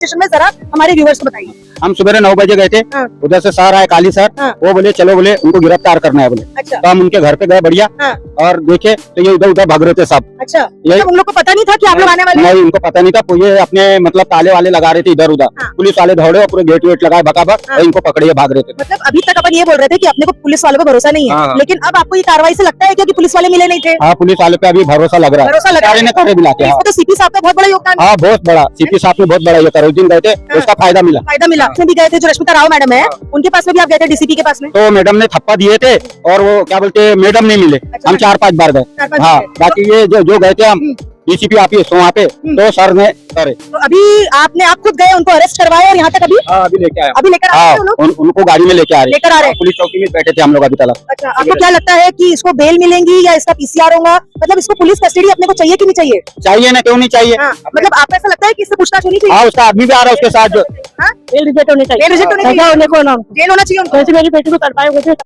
Station में, जरा हमारे व्यूअर्स को बताइए। हम सुबह 9 बजे गए थे, हाँ। उधर से सर आए, काली सर, हाँ। वो बोले चलो, बोले उनको गिरफ्तार करना है बोले। अच्छा तो हम उनके घर पे गए बढ़िया, हाँ। और देखे तो ये इधर उधर भाग रहे थे सब। अच्छा, ये मतलब उन लोग को पता नहीं था कि आप लोग आने वाले हैं? नहीं, उनको पता नहीं था, ये अपने मतलब ताले वाले लगा रहे थे इधर उधर। हाँ। पुलिस वाले दौड़े और पूरे गेट वेट लगाए भगाभग, हाँ। और इनको पकड़े भाग रहे थे। मतलब अभी तक अपन ये बोल रहे थे कि अपने को पुलिस वालों पे भरोसा नहीं है, हाँ। लेकिन अब आपको ये कार्रवाई से लगता है क्या कि पुलिस वाले मिले नहीं थे? हाँ, पुलिस वाले पे अभी भरोसा लग रहा है, भरोसा लग रहा है। सारे ने करे बुलाते हैं। इसमें तो सीपी साहब का बहुत बड़ा योगदान है। हाँ, बहुत बड़ा, सीपी साहब ने बहुत बड़ा ये करा। उस दिन गए थे, उसका फायदा मिला। फायदा मिला। उसमें भी गए थे, जो रश्मिता राव मैडम है, उनके पास में भी आप गए थे, डीसीपी के पास में? तो मैडम ने थप्पा दिए थे, और वो क्या बोलते, मैडम नहीं मिले। अच्छा। हम 4-5 बार गए। 4-5 हाँ, गए। बाकी ये जो गए थे हम डीसीपी ऑफिस वहाँ पे, तो सर ने करे। तो अभी आप खुद गए, उनको अरेस्ट करवाए और यहाँ तक अभी अभी लेके आए। अभी लेकर आ रहे हैं वो लोग? उनको गाड़ी में लेके आ रहे लेकर आ रहे हैं। पुलिस चौकी में बैठे थे हम लोग अभी तक। अच्छा, आपको क्या लगता है कि इसको बेल मिलेंगी या इसका पीसीआर होगा? मतलब इसको पुलिस कस्टडी अपने को चाहिए कि नहीं चाहिए? चाहिए ना, क्यों नहीं चाहिए? हाँ, मतलब आपको ऐसा लगता है कि इससे पूछताछ होनी चाहिए? हाँ, उसका आदमी भी आ रहा है उसके साथ जो। हाँ? जेल रिजेक्ट होने चाहिए, जेल रिजेक्ट होनी चाहिए। होने को ना जेल होना चाहिए उनको। जैसे मेरी बेटी को कर पाए